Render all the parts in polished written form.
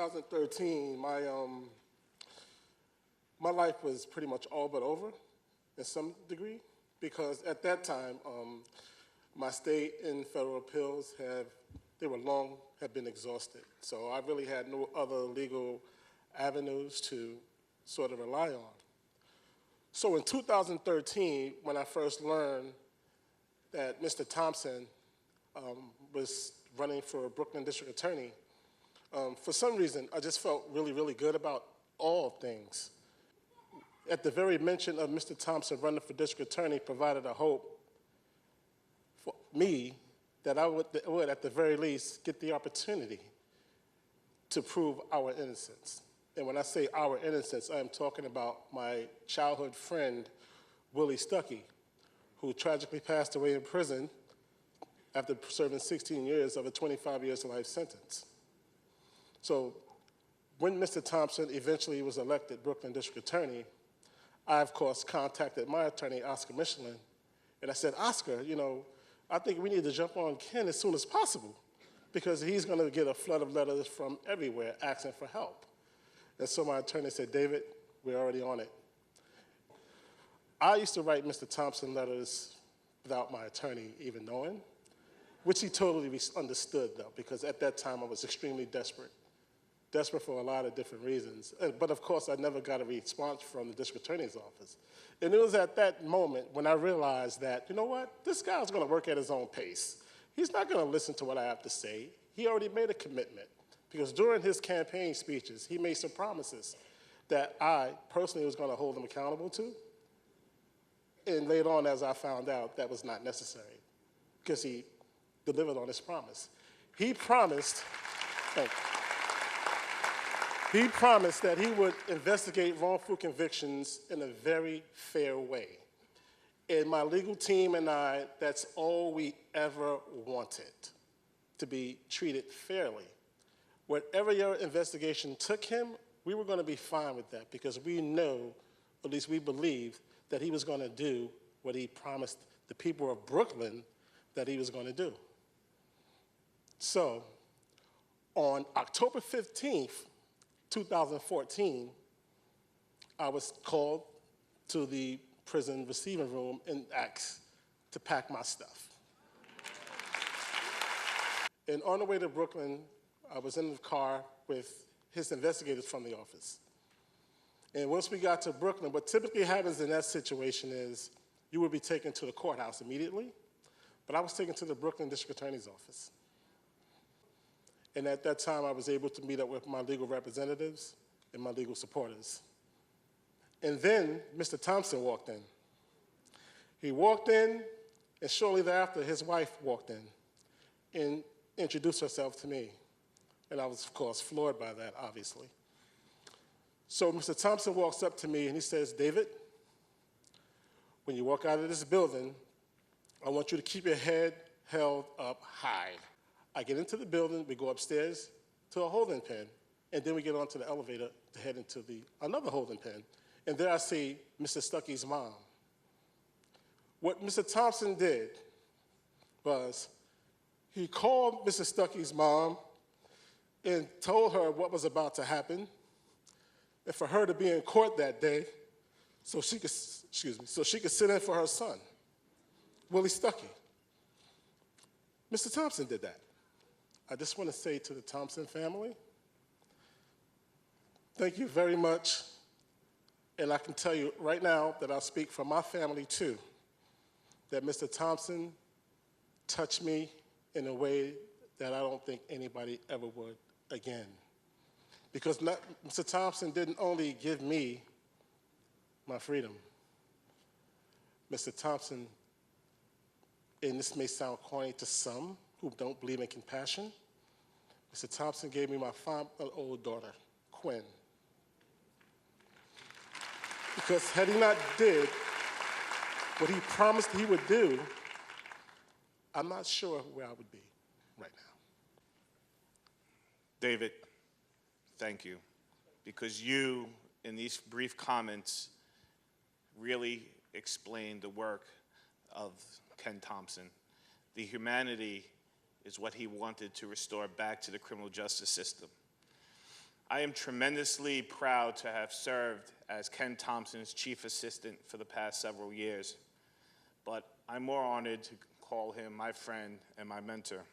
2013, my life was pretty much all but over in some degree, because at that time, my state and federal appeals have been exhausted. So I really had no other legal avenues to sort of rely on. So in 2013, when I first learned that Mr. Thompson was running for Brooklyn District Attorney, for some reason, I just felt really, really good about all things. At the very mention of Mr. Thompson running for District Attorney provided a hope for me that I would, at the very least, get the opportunity to prove our innocence. And when I say our innocence, I am talking about my childhood friend, Willie Stuckey, who tragically passed away in prison after serving 16 years of a 25 years life sentence. So when Mr. Thompson eventually was elected Brooklyn District Attorney, I, of course, contacted my attorney, Oscar Michelin, and I said, Oscar, you know, I think we need to jump on Ken as soon as possible because he's going to get a flood of letters from everywhere asking for help. And so my attorney said, David, we're already on it. I used to write Mr. Thompson letters without my attorney even knowing, which he totally understood, though, because at that time I was extremely desperate for a lot of different reasons. But of course, I never got a response from the district attorney's office. And it was at that moment when I realized that, you know what, this guy's gonna work at his own pace. He's not gonna listen to what I have to say. He already made a commitment, because during his campaign speeches, he made some promises that I personally was gonna hold him accountable to. And later on, as I found out, that was not necessary, because he delivered on his promise. He promised, he promised that he would investigate wrongful convictions in a very fair way. And my legal team and I, that's all we ever wanted, to be treated fairly. Whatever your investigation took him, we were going to be fine with that because we know, at least we believe, that he was going to do what he promised the people of Brooklyn that he was going to do. So on October 15th, 2014, I was called to the prison receiving room and asked to pack my stuff. And on the way to Brooklyn, I was in the car with his investigators from the office. And once we got to Brooklyn, what typically happens in that situation is you would be taken to the courthouse immediately, but I was taken to the Brooklyn District Attorney's office. And at that time, I was able to meet up with my legal representatives and my legal supporters. And then Mr. Thompson walked in. He walked in, and shortly thereafter, his wife walked in and introduced herself to me. And I was, of course, floored by that, obviously. So Mr. Thompson walks up to me and he says, David, when you walk out of this building, I want you to keep your head held up high. I get into the building, we go upstairs to a holding pen, and then we get onto the elevator to head into another holding pen. And there I see Mr. Stuckey's mom. What Mr. Thompson did was he called Mrs. Stuckey's mom and told her what was about to happen, and for her to be in court that day so she could sit in for her son, Willie Stuckey. Mr. Thompson did that. I just want to say to the Thompson family, thank you very much. And I can tell you right now that I'll speak for my family too, that Mr. Thompson touched me in a way that I don't think anybody ever would again. Because Mr. Thompson didn't only give me my freedom. Mr. Thompson, and this may sound corny to some who don't believe in compassion, Mr. Thompson gave me my 5-month-old daughter, Quinn. Because had he not did what he promised he would do, I'm not sure where I would be right now. David, thank you, because you, in these brief comments, really explained the work of Ken Thompson. The humanity is what he wanted to restore back to the criminal justice system. I am tremendously proud to have served as Ken Thompson's chief assistant for the past several years, but I'm more honored to call him my friend and my mentor.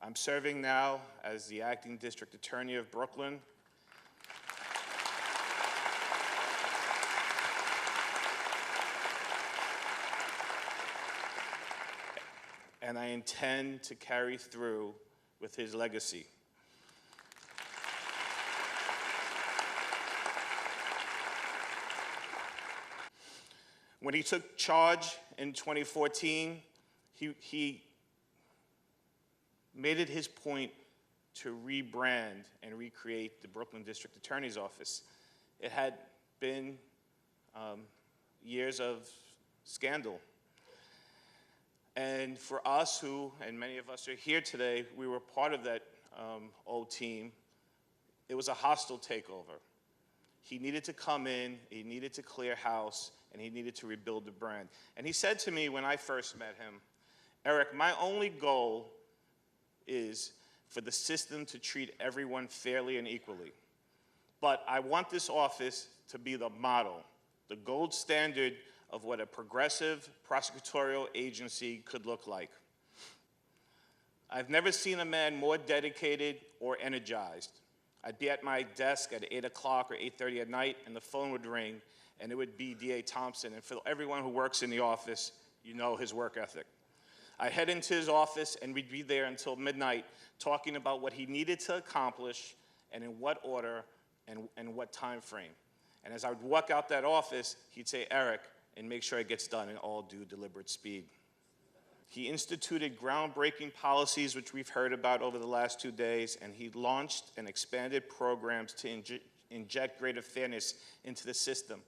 I'm serving now as the acting district attorney of Brooklyn. And I intend to carry through with his legacy. When he took charge in 2014, he made it his point to rebrand and recreate the Brooklyn District Attorney's Office. It had been years of scandal. And for us and many of us are here today, we were part of that old team. It was a hostile takeover. He needed to come in, he needed to clear house, and he needed to rebuild the brand. And he said to me when I first met him, Eric, my only goal is for the system to treat everyone fairly and equally. But I want this office to be the model, the gold standard of what a progressive prosecutorial agency could look like. I've never seen a man more dedicated or energized. I'd be at my desk at 8 o'clock or 8:30 at night, and the phone would ring, and it would be DA Thompson. And for everyone who works in the office, you know his work ethic. I'd head into his office, and we'd be there until midnight talking about what he needed to accomplish and in what order and what time frame. And as I would walk out that office, he'd say, Eric, and make sure it gets done in all due deliberate speed. He instituted groundbreaking policies, which we've heard about over the last 2 days, and he launched and expanded programs to inject greater fairness into the system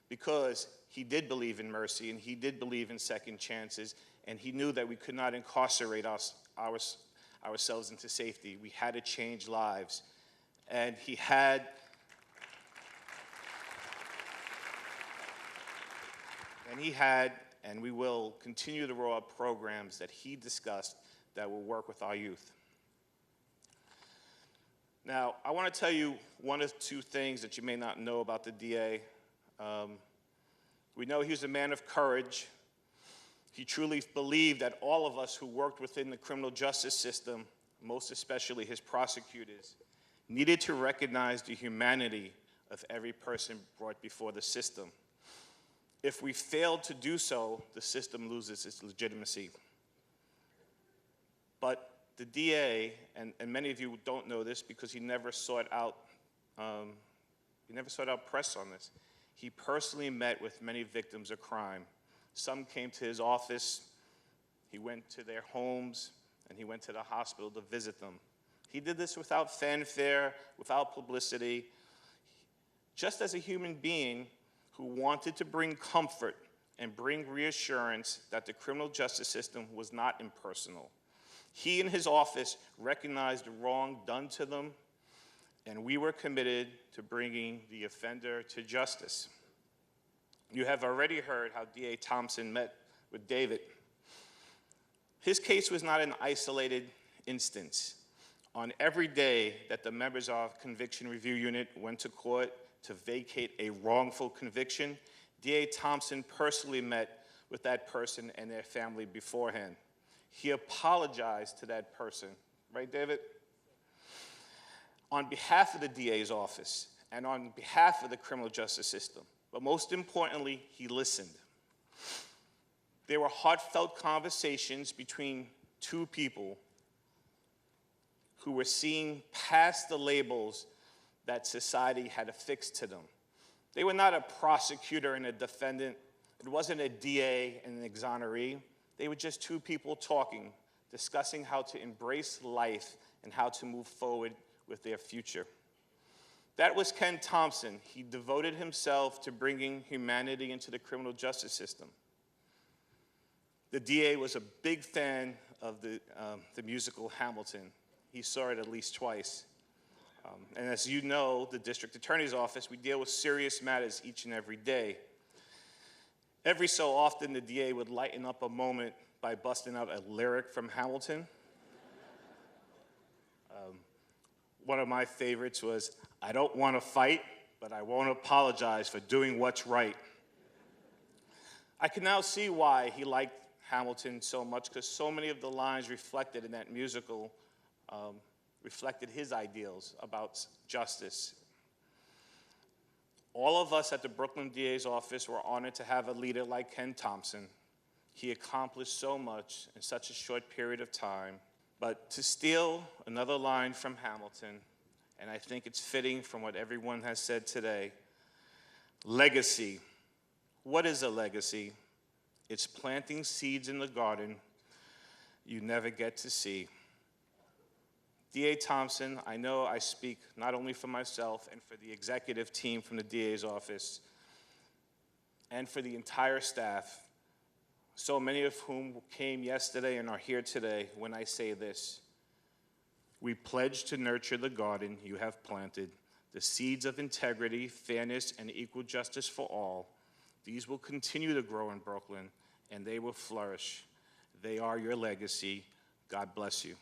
because he did believe in mercy and he did believe in second chances, and he knew that we could not incarcerate ourselves into safety. We had to change lives. And he had and we will continue to roll out programs that he discussed that will work with our youth. Now, I want to tell you one of two things that you may not know about the DA. We know he was a man of courage. He truly believed that all of us who worked within the criminal justice system, most especially his prosecutors, needed to recognize the humanity of every person brought before the system. If we fail to do so, the system loses its legitimacy. But the DA, and many of you don't know this because he never sought out press on this. He personally met with many victims of crime. Some came to his office, he went to their homes, and he went to the hospital to visit them. He did this without fanfare, without publicity, just as a human being who wanted to bring comfort and bring reassurance that the criminal justice system was not impersonal. He and his office recognized the wrong done to them, and we were committed to bringing the offender to justice. You have already heard how DA Thompson met with David. His case was not an isolated instance. On every day that the members of our conviction review unit went to court to vacate a wrongful conviction, DA Thompson personally met with that person and their family beforehand. He apologized to that person, right, David? On behalf of the DA's office and on behalf of the criminal justice system. But most importantly, he listened. There were heartfelt conversations between two people who were seeing past the labels that society had affixed to them. They were not a prosecutor and a defendant. It wasn't a DA and an exoneree. They were just two people talking, discussing how to embrace life and how to move forward with their future. That was Ken Thompson. He devoted himself to bringing humanity into the criminal justice system. The DA was a big fan of the musical Hamilton. He saw it at least twice. And as you know, the district attorney's office, we deal with serious matters each and every day. Every so often, the DA would lighten up a moment by busting out a lyric from Hamilton. One of my favorites was, "I don't want to fight, but I won't apologize for doing what's right." I can now see why he liked Hamilton so much, because so many of the lines reflected in that musical reflected his ideals about justice. All of us at the Brooklyn DA's office were honored to have a leader like Ken Thompson. He accomplished so much in such a short period of time. But to steal another line from Hamilton, and I think it's fitting from what everyone has said today, legacy. What is a legacy? It's planting seeds in the garden you never get to see. DA Thompson, I know I speak not only for myself and for the executive team from the DA's office and for the entire staff, so many of whom came yesterday and are here today, when I say this. We pledge to nurture the garden you have planted, the seeds of integrity, fairness, and equal justice for all. These will continue to grow in Brooklyn, and they will flourish. They are your legacy. God bless you.